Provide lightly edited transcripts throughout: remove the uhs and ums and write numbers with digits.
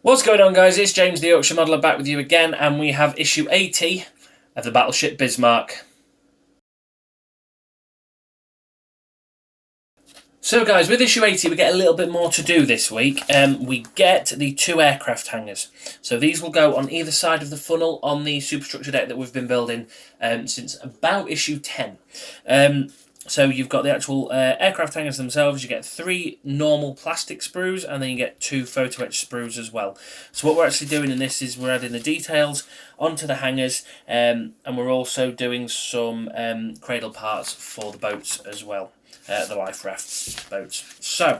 What's going on, guys? It's James the Yorkshire Modeller back with you again, and we have issue 80 of the Battleship Bismarck. So guys, with issue 80 we get a little bit more to do this week. We get the 2 aircraft hangars. So these will go on either side of the funnel on the superstructure deck that we've been building since about issue 10. So you've got the actual aircraft hangars themselves. You get 3 normal plastic sprues, and then you get 2 photo etch sprues as well. So what we're actually doing in this is we're adding the details onto the hangars, and we're also doing some cradle parts for the boats as well. The life rafts boats. So,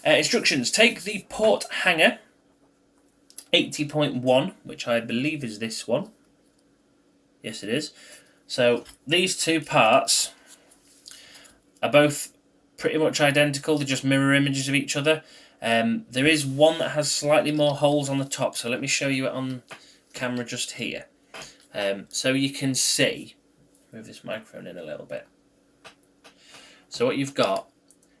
instructions. Take the port hanger 80.1, which I believe is this one. Yes, it is. So, these 2 parts are both pretty much identical. They're just mirror images of each other. There is one that has slightly more holes on the top, so let me show you it on camera just here. So you can see, move this microphone in a little bit. So what you've got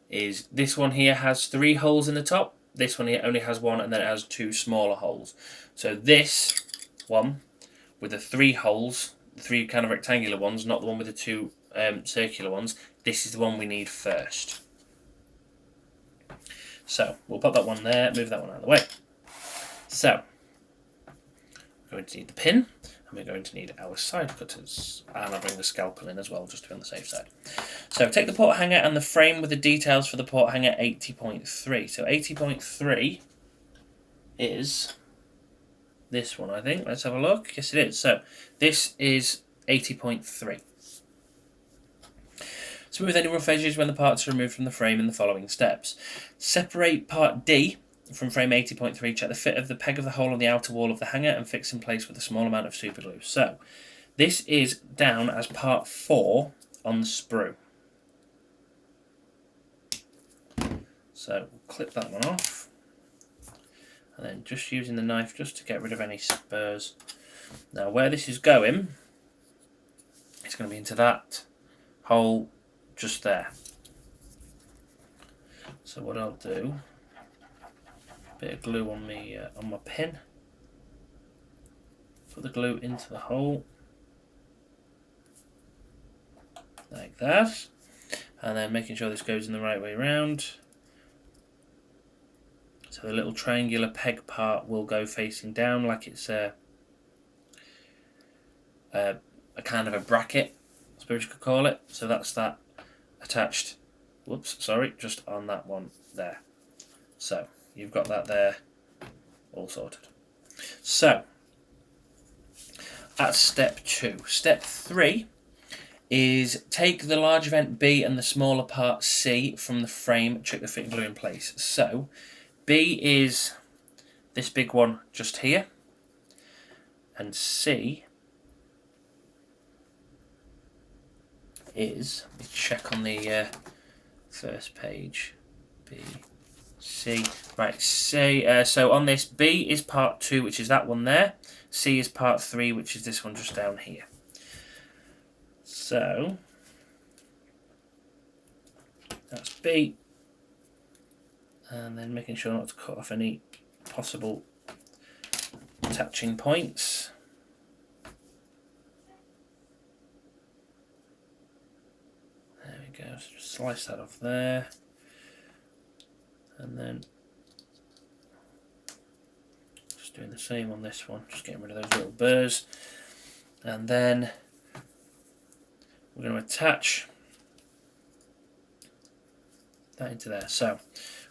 is this one here has 3 holes in the top. This one here only has 1, and then it has 2 smaller holes. So this one with the 3 holes, the 3 kind of rectangular ones, not the one with the 2 circular ones, this is the one we need first. So we'll pop that one there, move that one out of the way. So we're going to need the pin, and we're going to need our side cutters, and I'll bring the scalpel in as well just to be on the safe side. So take the port hanger and the frame with the details for the port hanger 80.3. So 80.3 is this one, I think. Let's have a look. Yes, it is. So this is 80.3. Smooth any rough edges when the parts are removed from the frame in the following steps. Separate part D from frame 80.3. Check the fit of the peg of the hole on the outer wall of the hanger and fix in place with a small amount of super glue. So this is down as part 4 on the sprue. So we'll clip that one off, and then just using the knife just to get rid of any spurs. Now where this is going, it's going to be into that hole just there. So what I'll do, a bit of glue on my pin, put the glue into the hole like that, and then making sure this goes in the right way around. So the little triangular peg part will go facing down like it's a kind of a bracket, I suppose you could call it. So that's that attached, just on that one there. So you've got that there all sorted. So that's step 2. Step 3 is take the large vent B and the smaller part C from the frame, check the fit and glue in place. So B is this big one just here, and C is, let me check on the first page, B, C, right, C, so on this, B is part 2, which is that one there, C is part 3, which is this one just down here. So that's B, and then making sure not to cut off any possible attaching points. There we go, so just slice that off there, and then just doing the same on this one, just getting rid of those little burrs, and then we're going to attach that into there. So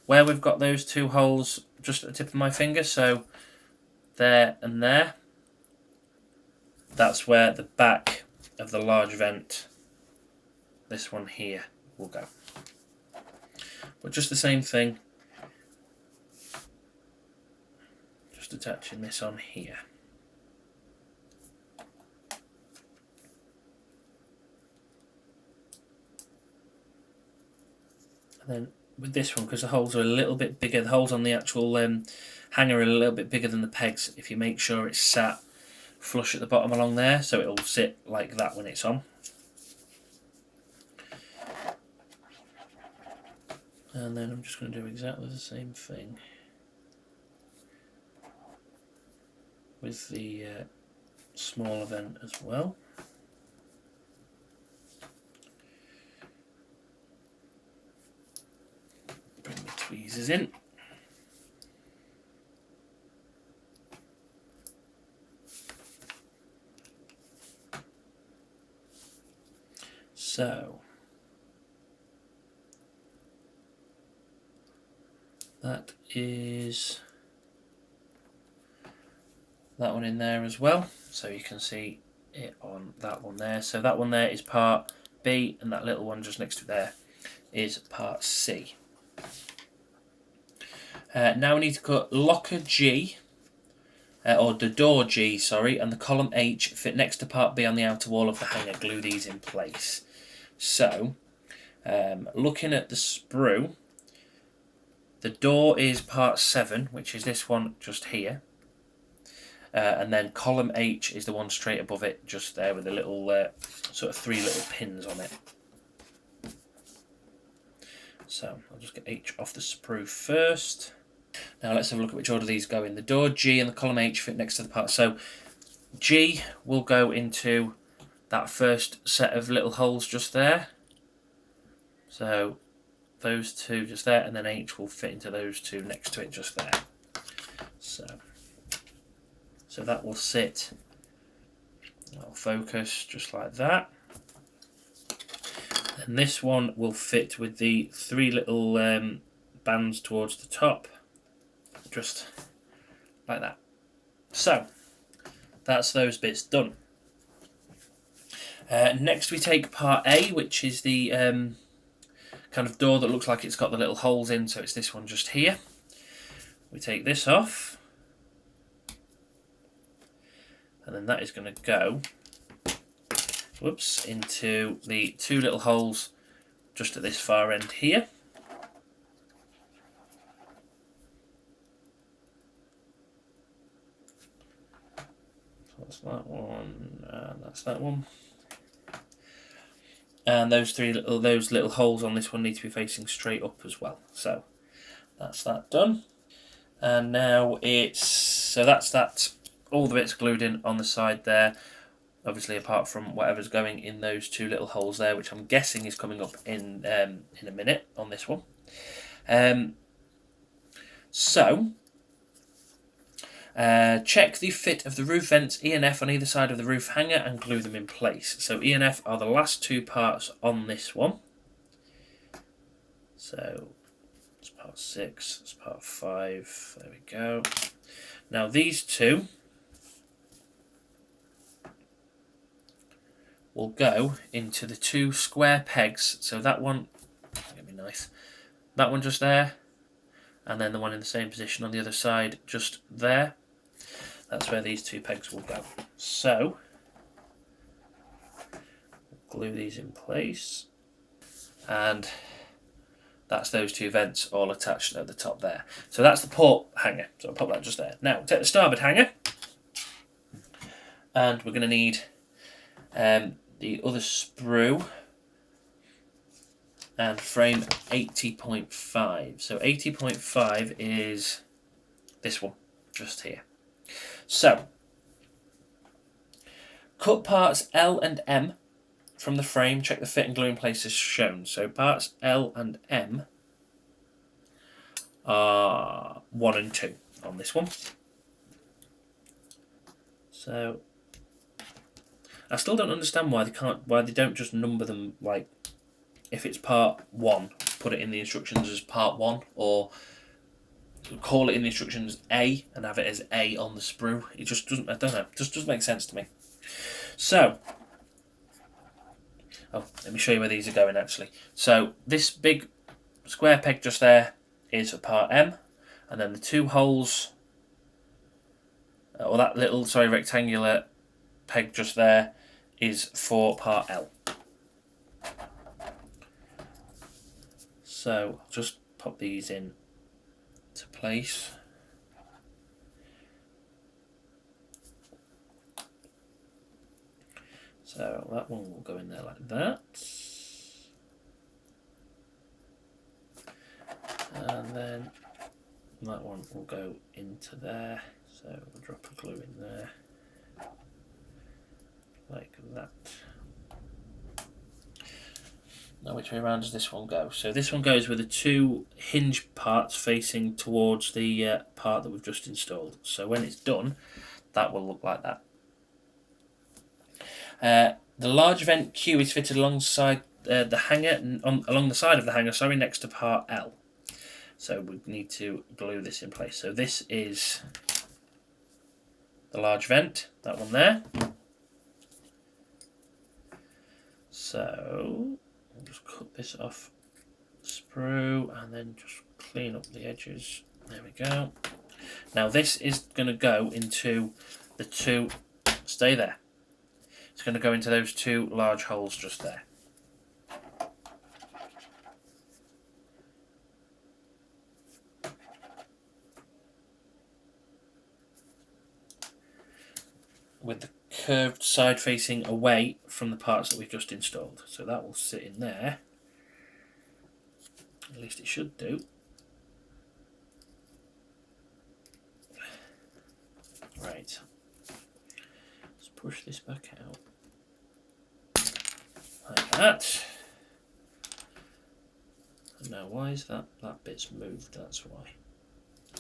where we've got those 2 holes just at the tip of my finger, so there and there, that's where the back of the large vent, this one here, will go. But just the same thing, just attaching this on here. And then with this one, because the holes are a little bit bigger, the holes on the actual hanger are a little bit bigger than the pegs, if you make sure it's sat flush at the bottom along there, so it'll sit like that when it's on. And then I'm just going to do exactly the same thing with the smaller vent as well. Bring the tweezers in. So that is that one in there as well, so you can see it on that one there. So that one there is part B, and that little one just next to there is part C. Now we need to cut locker G, or the door G, sorry, and the column H fit next to part B on the outer wall of the hanger. Glue these in place. So, looking at the sprue, the door is part 7, which is this one just here. And then column H is the one straight above it, just there with a little, sort of 3 little pins on it. So, I'll just get H off the sprue first. Now let's have a look at which order these go in. The door G and the column H fit next to the part. So, G will go into that first set of little holes just there. So, those two just there, and then H will fit into those two next to it just there. So that will sit, that'll focus just like that. And this one will fit with the 3 little bands towards the top, just like that. So that's those bits done. Next we take part A, which is the kind of door that looks like it's got the little holes in, so it's this one just here. We take this off, and then that is going to go, whoops, into the 2 little holes just at this far end here. So that's that one, and that's that one. And those little holes on this one need to be facing straight up as well. So that's that done. And now that's that. All the bits glued in on the side there. Obviously, apart from whatever's going in those 2 little holes there, which I'm guessing is coming up in a minute on this one. Check the fit of the roof vents E and F on either side of the roof hanger and glue them in place. So E and F are the last 2 parts on this one. So it's part 6, it's part 5, there we go. Now these 2 will go into the 2 square pegs. So that one, that'll be nice. That one just there, and then the one in the same position on the other side just there. That's where these 2 pegs will go. So, glue these in place, and that's those 2 vents all attached at the top there. So that's the port hanger, so I'll pop that just there. Now, take the starboard hanger, and we're going to need the other sprue and frame 80.5. So 80.5 is this one, just here. So, cut parts L and M from the frame, check the fit and glue in place as shown. So parts L and M are 1 and 2 on this one. So I still don't understand why they don't just number them, like if it's part 1, put it in the instructions as part 1, or call it in the instructions A and have it as A on the sprue. It just doesn't, I don't know, it just doesn't make sense to me. So, let me show you where these are going actually. So this big square peg just there is for part M, and then the 2 holes, or that little, rectangular peg just there is for part L. So just pop these in to place. So that one will go in there like that. And then And that one will go into there. So we'll drop a glue in there. Like that. Now which way around does this one go? So this one goes with the two hinge parts facing towards the part that we've just installed. So when it's done, that will look like that. The large vent Q is fitted alongside the hanger, along the side of the hanger, sorry, next to part L. So we need to glue this in place. So this is the large vent, that one there. So I'll just cut this off sprue and then just clean up the edges. There we go. Now this is going to go into the two, stay there. It's going to go into those two large holes just there. With the curved side facing away from the parts that we've just installed. So that will sit in there. At least it should do. Right. Let's push this back out. Like that. And now why is that bit's moved? That's why.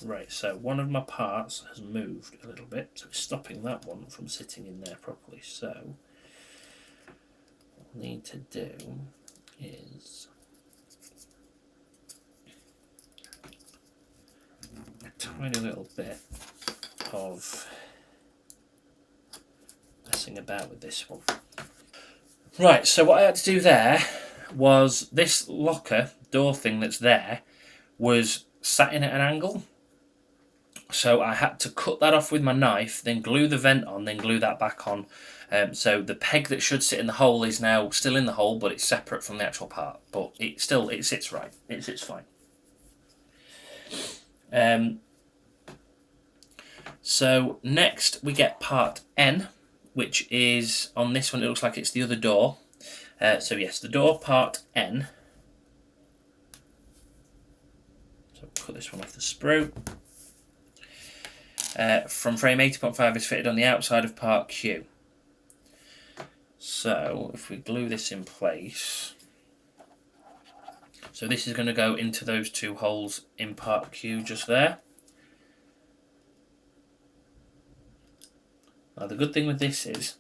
Right, so one of my parts has moved a little bit, so it's stopping that one from sitting in there properly. So what I need to do is a tiny little bit of messing about with this one. Right, so what I had to do there was this locker door thing that's there was sat in at an angle. So I had to cut that off with my knife, then glue the vent on, then glue that back on. So the peg that should sit in the hole is now still in the hole, but it's separate from the actual part. But it sits right. It sits fine. So next we get part N, which is on this one. It looks like it's the other door. So yes, the door part N. So cut this one off the sprue. From frame 80.5 is fitted on the outside of part Q. So if we glue this in place, so this is going to go into those two holes in part Q just there. Now the good thing with this is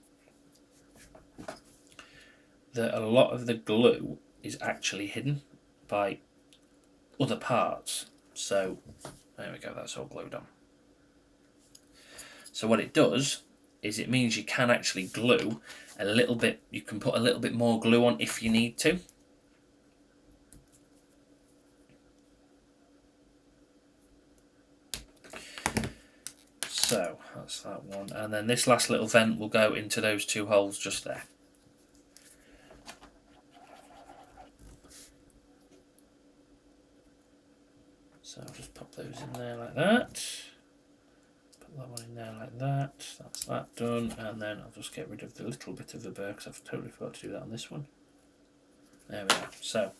that a lot of the glue is actually hidden by other parts. So there we go, that's all glued on. So what it does is it means you can actually glue a little bit, you can put a little bit more glue on if you need to. So that's that one, and then this last little vent will go into those two holes just there. So I'll just pop those in there like that. That one in there like that. That's that done, and then I'll just get rid of the little bit of the burr because I've totally forgot to do that on this one. There we go. So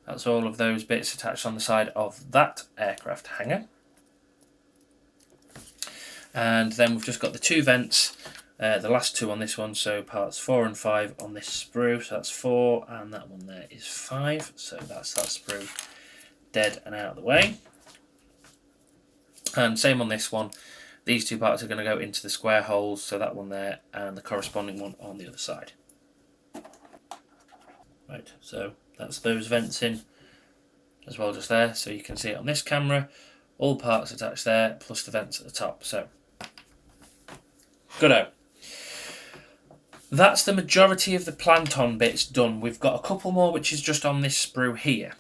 that's all of those bits attached on the side of that aircraft hangar. And then we've just got the two vents, the last two on this one, so parts 4 and 5 on this sprue. So that's 4, and that one there is 5. So that's that sprue dead and out of the way. And same on this one, these two parts are going to go into the square holes, so that one there and the corresponding one on the other side. Right, so that's those vents in as well just there, so you can see it on this camera, all parts attached there, plus the vents at the top, so good-o. That's the majority of the plant-on bits done. We've got a couple more which is just on this sprue here.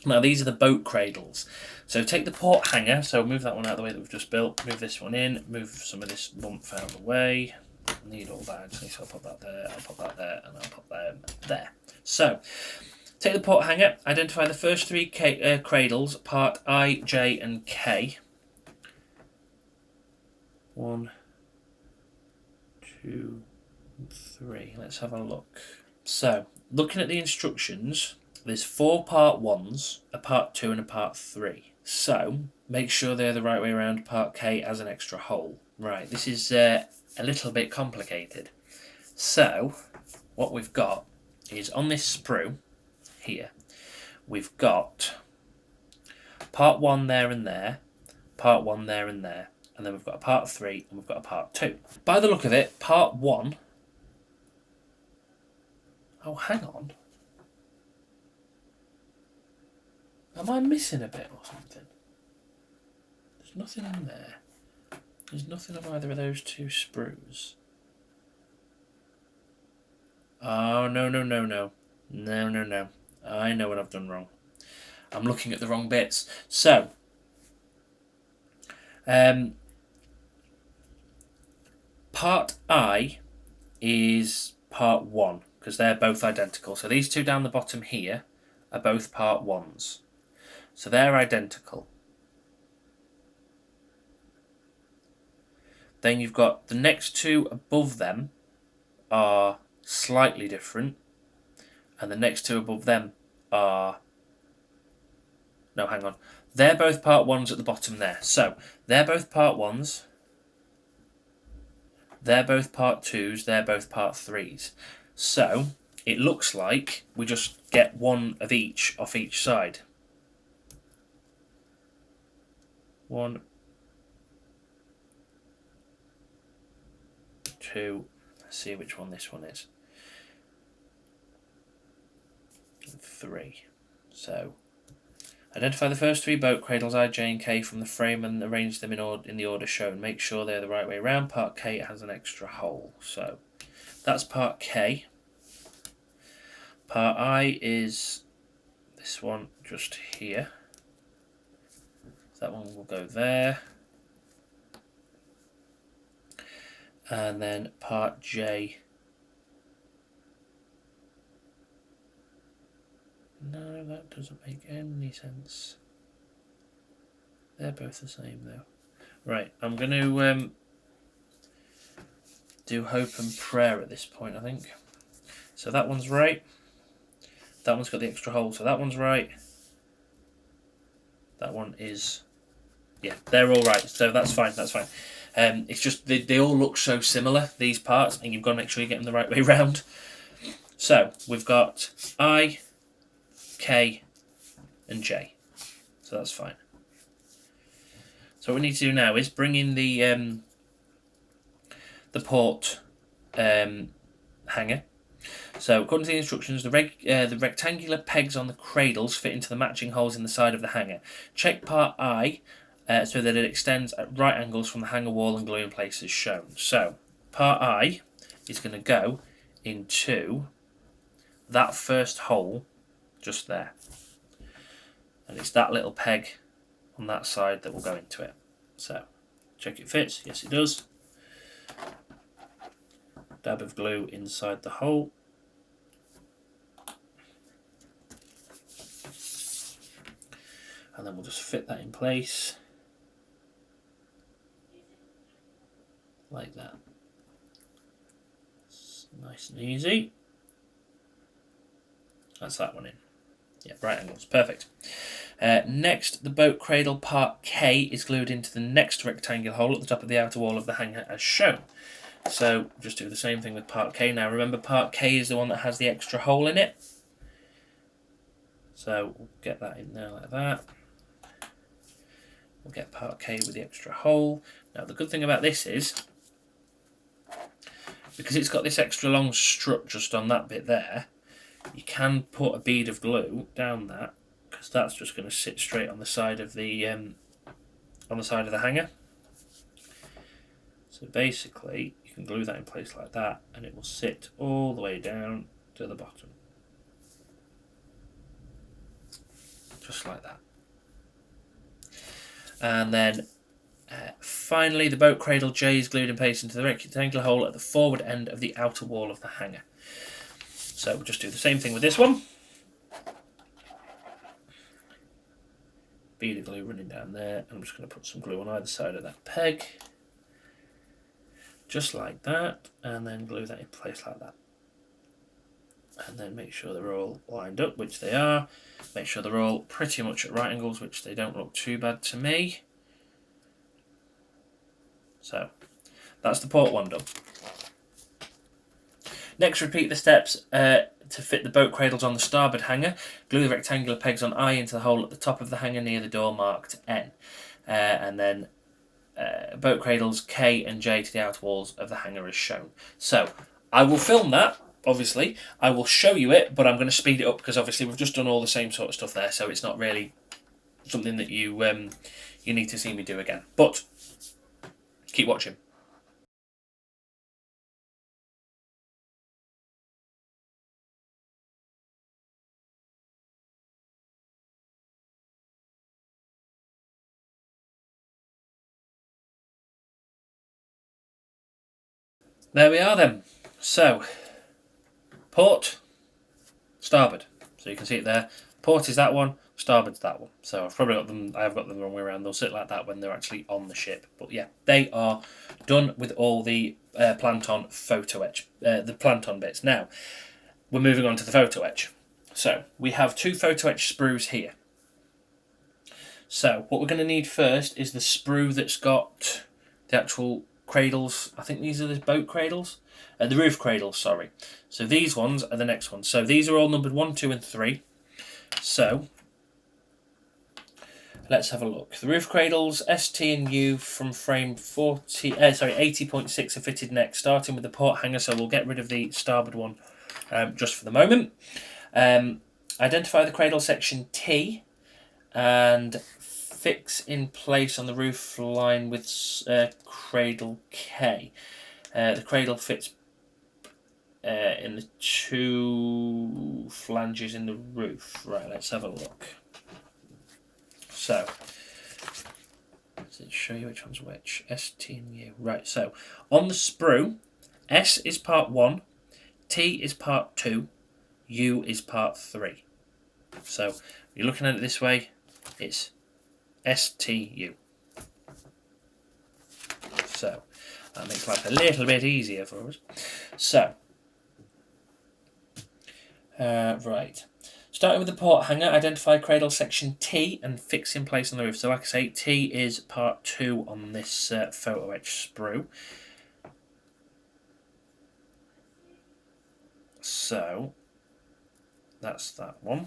Now these are the boat cradles. So take the port hanger, so move that one out of the way that we've just built, move this one in, move some of this bump out of the way. I need all that actually, so I'll pop that there, I'll pop that there, and I'll pop that there. So, take the port hanger, identify the first three cradles, part I, J and K. 1, 2, 3, let's have a look. So, looking at the instructions, there's 4 part 1s, a part 2 and a part 3. So make sure they're the right way around. Part K as an extra hole. Right, this is a little bit complicated. So what we've got is on this sprue here, we've got part 1 there and there, part 1 there and there, and then we've got a part 3 and we've got a part 2. By the look of it, part 1... Oh, hang on. Am I missing a bit or something? There's nothing in there. There's nothing on either of those two sprues. Oh, no. No. I know what I've done wrong. I'm looking at the wrong bits. So, part I is part 1, because they're both identical. So these two down the bottom here are both part 1s. So they're identical. Then you've got the next two above them are slightly different, and the next two above them are... No, hang on. They're both part 1s at the bottom there. So they're both part 1s. They're both part 2s. They're both part 3s. So it looks like we just get one of each off each side. 1, 2. Let's see which one this one is. 3. So identify the first 3 boat cradles I, J and K from the frame and arrange them in the order shown. Make sure they're the right way around. Part K has an extra hole. So that's part K. Part I is this one just here. That one will go there. And then part J. No, that doesn't make any sense. They're both the same though. Right, I'm going to do hope and prayer at this point, I think. So that one's right. That one's got the extra hole, so that one's right. That one is... Yeah, they're all right, so that's fine, that's fine. It's just they all look so similar, these parts, and you've got to make sure you get them the right way round. So we've got I, K, and J. So that's fine. So what we need to do now is bring in the port hanger. So according to the instructions, the rectangular pegs on the cradles fit into the matching holes in the side of the hanger. Check part I so that it extends at right angles from the hanger wall and glue in place as shown. So part I is going to go into that first hole just there. And it's that little peg on that side that will go into it. So check it fits. Yes, it does. Dab of glue inside the hole. And then we'll just fit that in place like that. It's nice and easy. That's that one in. Yeah, right angles, perfect. Next, the boat cradle part K is glued into the next rectangular hole at the top of the outer wall of the hanger as shown. So just do the same thing with part K. Now remember, part K is the one that has the extra hole in it. So we'll get that in there like that. We'll get part K with the extra hole. Now the good thing about this is, because it's got this extra long strut just on that bit there, you can put a bead of glue down that, because that's just going to sit straight on the side of the hanger. So basically, you can glue that in place like that, and it will sit all the way down to the bottom, just like that. And then finally, the boat cradle J is glued in place into the rectangular hole at the forward end of the outer wall of the hanger. So we'll just do the same thing with this one. Bead of glue running down there, and I'm just going to put some glue on either side of that peg. Just like that, and then glue that in place like that. and then make sure they're all lined up, which they are. Make sure they're all pretty much at right angles, which they don't look too bad to me. So that's the port one done. Next, repeat the steps to fit the boat cradles on the starboard hanger. Glue the rectangular pegs on I into the hole at the top of the hanger near the door marked N. And then boat cradles K and J to the outer walls of the hanger as shown. So I will film that, obviously. I will show you it, but I'm going to speed it up because obviously we've just done all the same sort of stuff there, so it's not really something that you need to see me do again. But keep watching. There we are then. So, port, starboard. So you can see it there. Port is that one, starboard's that one. So I've probably got them, I have got them the wrong way around. They'll sit like that when they're actually on the ship. But yeah, they are done with all the plant-on photo etch, the plant-on bits. Now, we're moving on to the photo etch. So we have 2 photo etch sprues here. So what we're going to need first is the sprue that's got the actual cradles. I think these are the boat cradles, the roof cradles, sorry. So these ones are the next ones. So these are all numbered 1, 2 and 3. So let's have a look. The roof cradles S, T and U from frame 80.6 are fitted next, starting with the port hanger. So we'll get rid of the starboard one just for the moment. Identify the cradle section T and fix in place on the roof line with cradle K. The cradle fits in the 2 flanges in the roof. Right, let's have a look. So, does it show you which one's which? S, T and U. Right, so on the sprue, S is part 1, T is part 2, U is part 3. So, if you're looking at it this way, it's STU. So that makes life a little bit easier for us. So, right. Starting with the port hanger, identify cradle section T and fix in place on the roof. So like I say, T is part 2 on this photo etch sprue. So that's that one.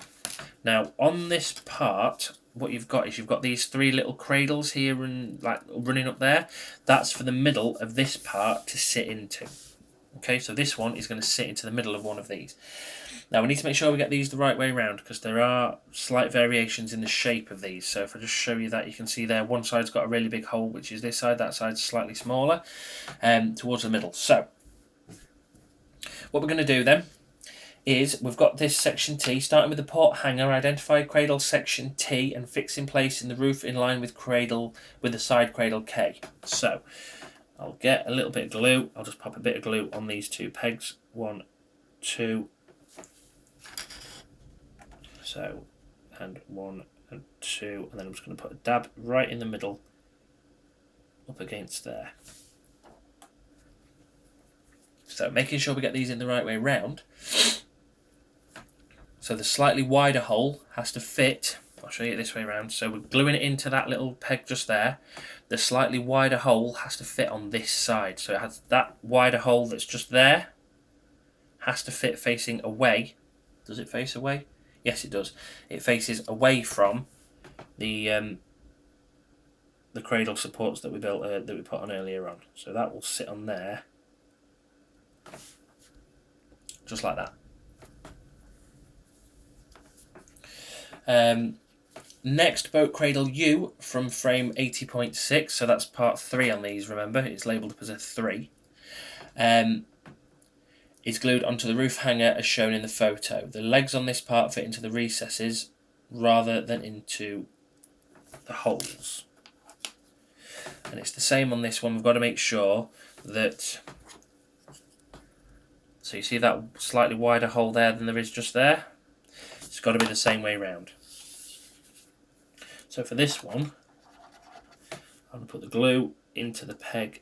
Now on this part, what you've got is you've got these 3 little cradles here and like running up there. That's for the middle of this part to sit into. Okay, so this one is going to sit into the middle of one of these. Now we need to make sure we get these the right way around because there are slight variations in the shape of these. So if I just show you that, you can see there one side's got a really big hole, which is this side, that side's slightly smaller, towards the middle. So what we're going to do then is we've got this section T, starting with the port hanger, identify cradle section T and fix in place in the roof in line with the side cradle K. So I'll get a little bit of glue. I'll just pop a bit of glue on these 2 pegs. 1, 2. So, and 1 and 2, and then I'm just going to put a dab right in the middle, up against there. So making sure we get these in the right way round. So the slightly wider hole has to fit, I'll show you it this way around, so we're gluing it into that little peg just there. The slightly wider hole has to fit on this side, so it has that wider hole that's just there, has to fit facing away. Does it face away? Yes, it does. It faces away from the cradle supports that we built that we put on earlier on. So that will sit on there, just like that. Next, boat cradle U from frame 80.6. So that's part 3 on these. Remember, it's labelled up as a 3. Is glued onto the roof hanger as shown in the photo. The legs on this part fit into the recesses rather than into the holes. And it's the same on this one. We've got to make sure that, so you see that slightly wider hole there than there is just there? It's got to be the same way round. So for this one, I'm going to put the glue into the peg,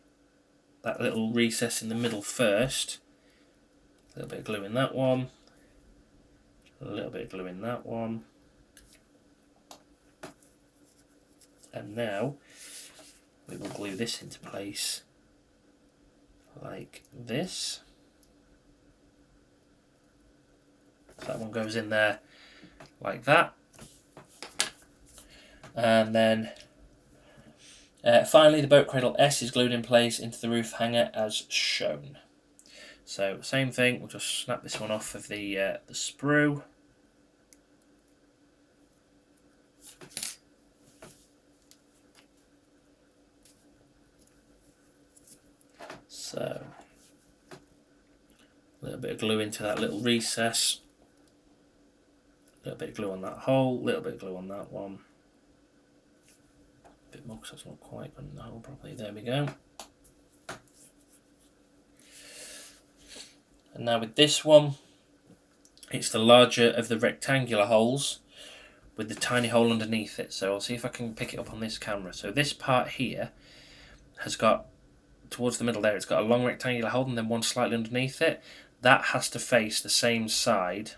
that little recess in the middle first. A little bit of glue in that one, A little bit of glue in that one. And now we will glue this into place like this. So that one goes in there like that. And then finally the boat cradle S is glued in place into the roof hanger as shown. So same thing, we'll just snap this one off of the sprue. So a little bit of glue into that little recess, a little bit of glue on that hole, a little bit of glue on that one. A bit more because that's not quite going in the hole properly. There we go. And now with this one, it's the larger of the rectangular holes with the tiny hole underneath it. So I'll see if I can pick it up on this camera. So this part here has got, towards the middle there, it's got a long rectangular hole and then one slightly underneath it. That has to face the same side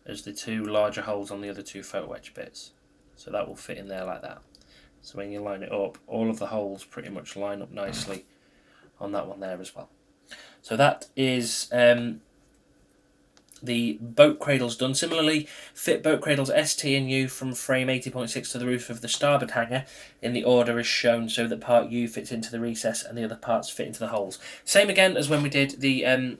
as the two larger holes on the other two photo etch bits. So that will fit in there like that. So when you line it up, all of the holes pretty much line up nicely on that one there as well. So that is the boat cradles done. Similarly, fit boat cradles S, T and U from frame 80.6 to the roof of the starboard hanger in the order as shown, so that part U fits into the recess and the other parts fit into the holes. Same again as when we did the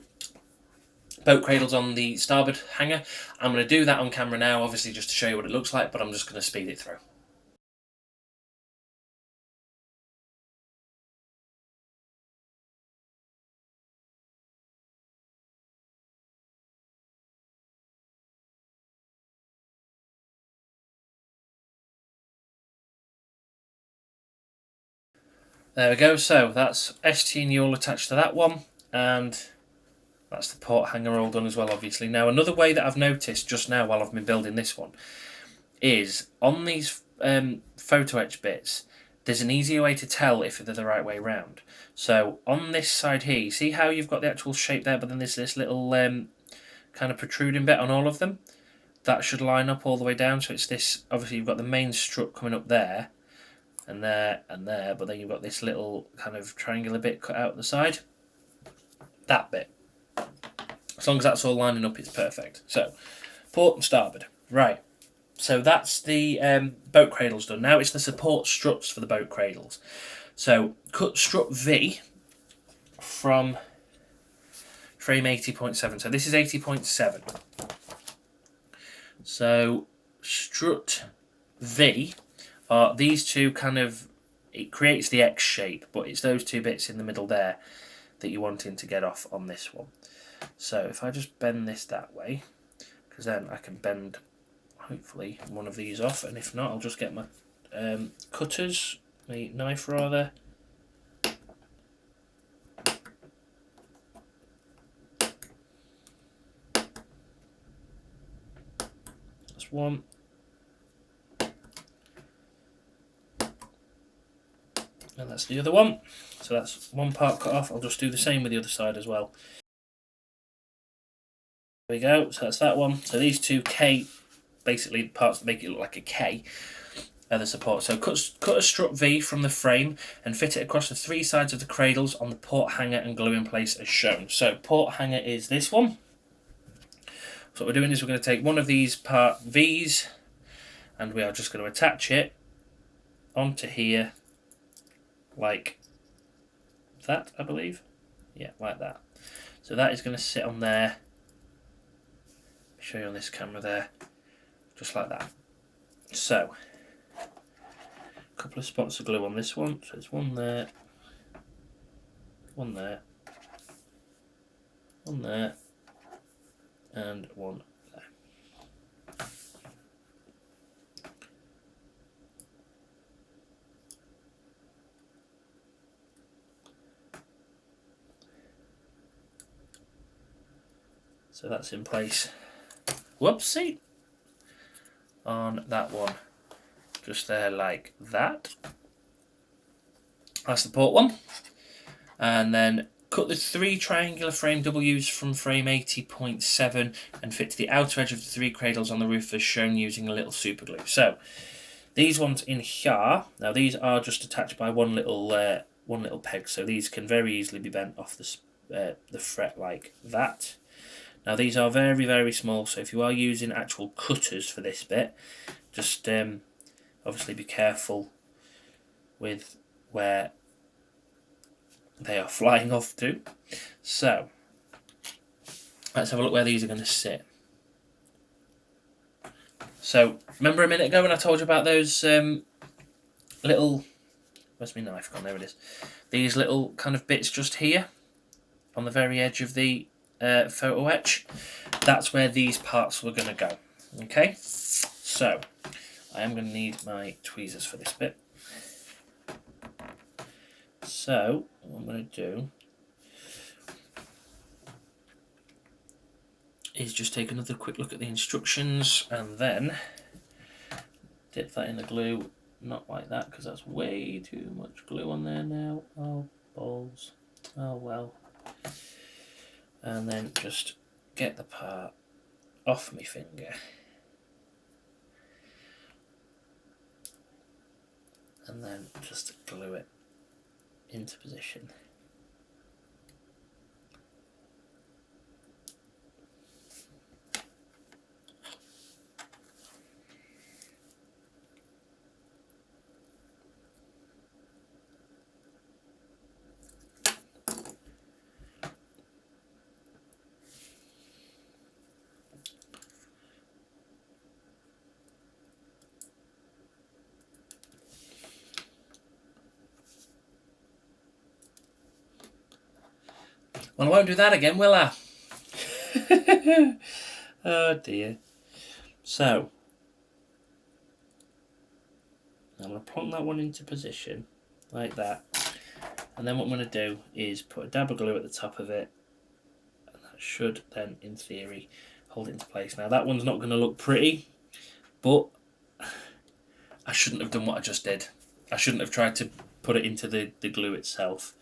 boat cradles on the starboard hanger. I'm going to do that on camera now, obviously just to show you what it looks like, but I'm just going to speed it through. There we go, so that's ST and U all attached to that one, and that's the port hanger all done as well, obviously. Now, another way that I've noticed just now while I've been building this one is on these photo etch bits, there's an easier way to tell if they're the right way round. So on this side here, you see how you've got the actual shape there, but then there's this little kind of protruding bit on all of them? That should line up all the way down, so it's this, obviously you've got the main strut coming up there, and there, but then you've got this little kind of triangular bit cut out the side. That bit. As long as that's all lining up, it's perfect. So, port and starboard. Right. So that's the boat cradles done. Now it's the support struts for the boat cradles. So, cut strut V from frame 80.7. So this is 80.7. So, strut V are these two kind of, it creates the X shape, but it's those two bits in the middle there that you're wanting to get off on this one. So if I just bend this that way, because then I can bend hopefully one of these off, and if not I'll just get my cutters, my knife rather. That's one. And that's the other one. So that's one part cut off. I'll just do the same with the other side as well. There we go. So that's that one. So these two K, basically parts that make it look like a K, are the support. So cut a strut V from the frame and fit it across the three sides of the cradles on the port hanger and glue in place as shown. So port hanger is this one. So what we're doing is we're going to take one of these part V's and we are just going to attach it onto here like that, I believe. Yeah, like that. So that is going to sit on there. I'll show you on this camera there. Just like that. So, a couple of spots of glue on this one. So it's one there, one there, one there, and one there. So that's in place. Whoopsie! On that one. Just there like that. That's the port one. And then cut the 3 triangular frame Ws from frame 80.7 and fit to the outer edge of the 3 cradles on the roof as shown using a little super glue. So these ones in here, now these are just attached by one little peg, so these can very easily be bent off the fret like that. Now these are very, very small, so if you are using actual cutters for this bit, just obviously be careful with where they are flying off to. So let's have a look where these are going to sit. So remember a minute ago when I told you about those little, where's my knife gone? There it is. These little kind of bits just here on the very edge of the photo etch. That's where these parts were going to go. Okay, so I am going to need my tweezers for this bit. So what I'm going to do is just take another quick look at the instructions and then dip that in the glue. Not like that, because that's way too much glue on there now. Oh balls, oh well. And then just get the part off my finger and then just glue it into position. Well, I won't do that again, will I? Oh dear. So, I'm going to plonk that one into position, like that. And then what I'm going to do is put a dab of glue at the top of it. And that should then, in theory, hold it into place. Now, that one's not going to look pretty, but I shouldn't have done what I just did. I shouldn't have tried to put it into the glue itself.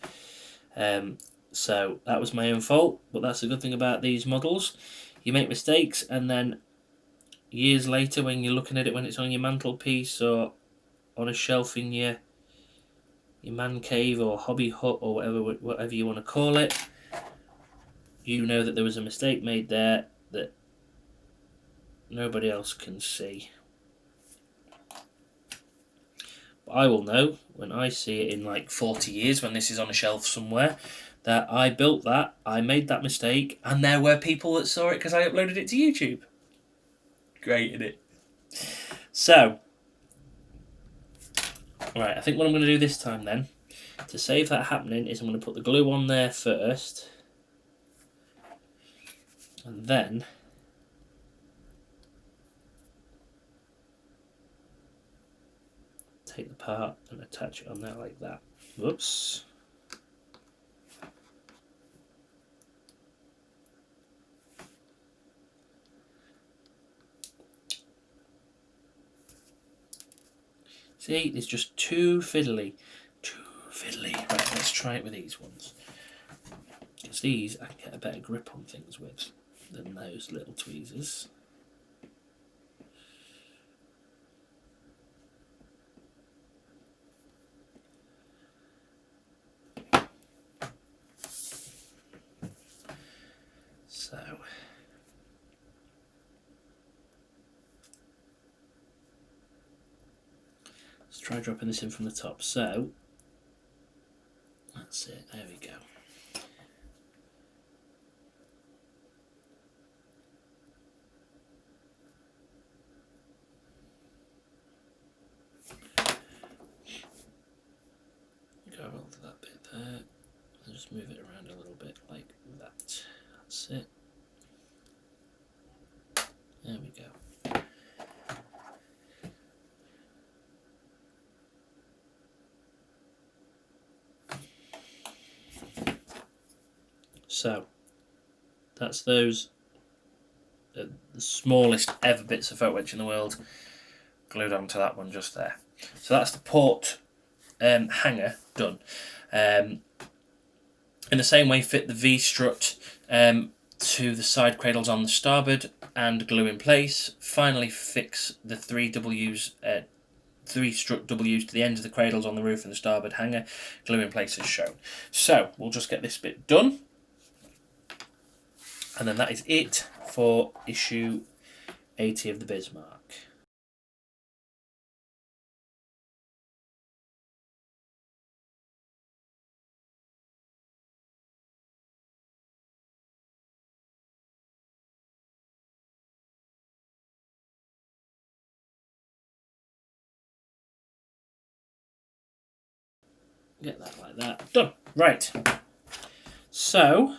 So that was my own fault, but that's the good thing about these models. You make mistakes, and then years later when you're looking at it, when it's on your mantelpiece or on a shelf in your man cave or hobby hut or whatever you want to call it, you know that there was a mistake made there that nobody else can see. But I will know when I see it in like 40 years, when this is on a shelf somewhere, that I built that, I made that mistake, and there were people that saw it because I uploaded it to YouTube. Great, isn't it? So, right, I think what I'm going to do this time then, to save that happening, is I'm going to put the glue on there first, and then take the part and attach it on there like that. Whoops. See, it's just too fiddly. Too fiddly. Right, let's try it with these ones. Because these I can get a better grip on things with than those little tweezers. So let's try dropping this in from the top. So that's it, there we go. Go on to that bit there and just move it around a little bit like that. That's it. There we go. So that's those, the smallest ever bits of photo etch in the world glued onto that one just there. So that's the port hanger done. In the same way, fit the V-strut to the side cradles on the starboard and glue in place. Finally, fix the three strut W's to the ends of the cradles on the roof and the starboard hanger, glue in place as shown. So we'll just get this bit done, and then that is it for issue 80 of the Bismarck. Get that like that. Done. Right. So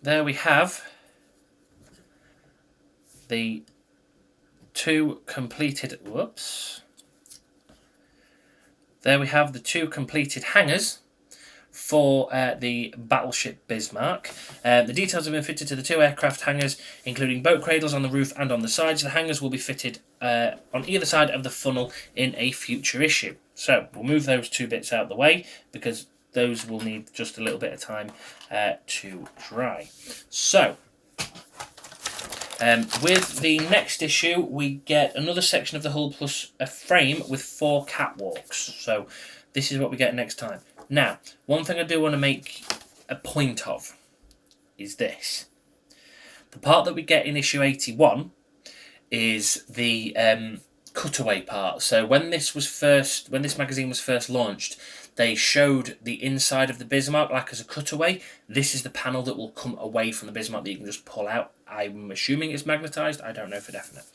there we have the two completed. Whoops. There we have the two completed hangers for the Battleship Bismarck. The details have been fitted to the two aircraft hangars, including boat cradles on the roof and on the sides. The hangars will be fitted on either side of the funnel in a future issue. So we'll move those two bits out of the way because those will need just a little bit of time to dry. So with the next issue, we get another section of the hull plus a frame with 4 catwalks. So this is what we get next time. Now, one thing I do want to make a point of is this. The part that we get in issue 81 is the cutaway part. So when this magazine was first launched, they showed the inside of the Bismarck like as a cutaway. This is the panel that will come away from the Bismarck that you can just pull out. I'm assuming it's magnetised. I don't know for definite.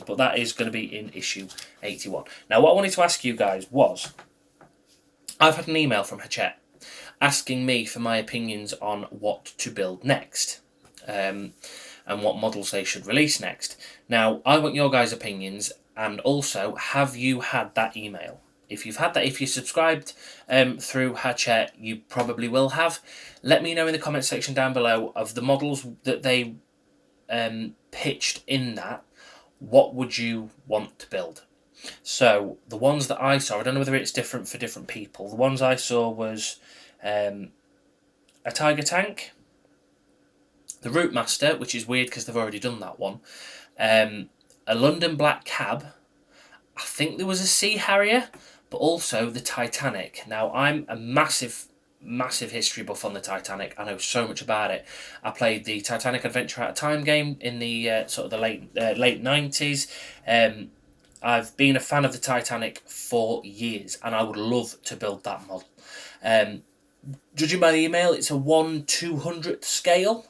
But that is going to be in issue 81. Now, what I wanted to ask you guys was, I've had an email from Hachette asking me for my opinions on what to build next and what models they should release next. Now, I want your guys' opinions, and also, have you had that email? If you've had that, if you subscribed through Hachette, you probably will have. Let me know in the comment section down below of the models that they pitched in that. What would you want to build? So the ones that I saw, I don't know whether it's different for different people. The ones I saw was a Tiger tank, the Route Master, which is weird because they've already done that one, a London Black Cab, I think there was a Sea Harrier, but also the Titanic. Now, I'm a massive history buff on the Titanic. I know so much about it. I played the Titanic Adventure Out of Time game in the sort of the late 90s. I've been a fan of the Titanic for years, and I would love to build that model. Judging by the email, it's a 1/200th scale.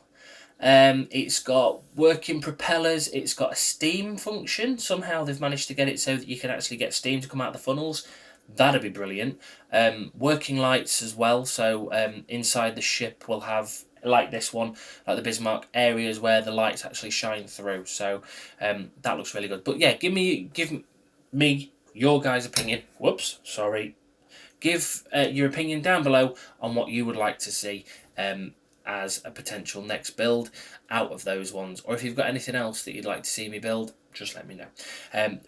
It's got working propellers. It's got a steam function. Somehow they've managed to get it so that you can actually get steam to come out of the funnels. That'd be brilliant. Working lights as well. So inside the ship we'll have, like this one, like the Bismarck, areas where the lights actually shine through. So that looks really good. But yeah, give me your guys' opinion. Whoops, sorry. Give your opinion down below on what you would like to see as a potential next build out of those ones. Or if you've got anything else that you'd like to see me build, just let me know.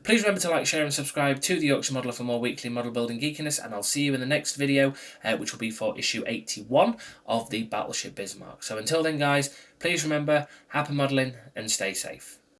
Please remember to like, share and subscribe to the Yorkshire Modeller for more weekly model building geekiness, and I'll see you in the next video, which will be for issue 81 of the Battleship Bismarck. So until then, guys, please remember, happy modelling and stay safe.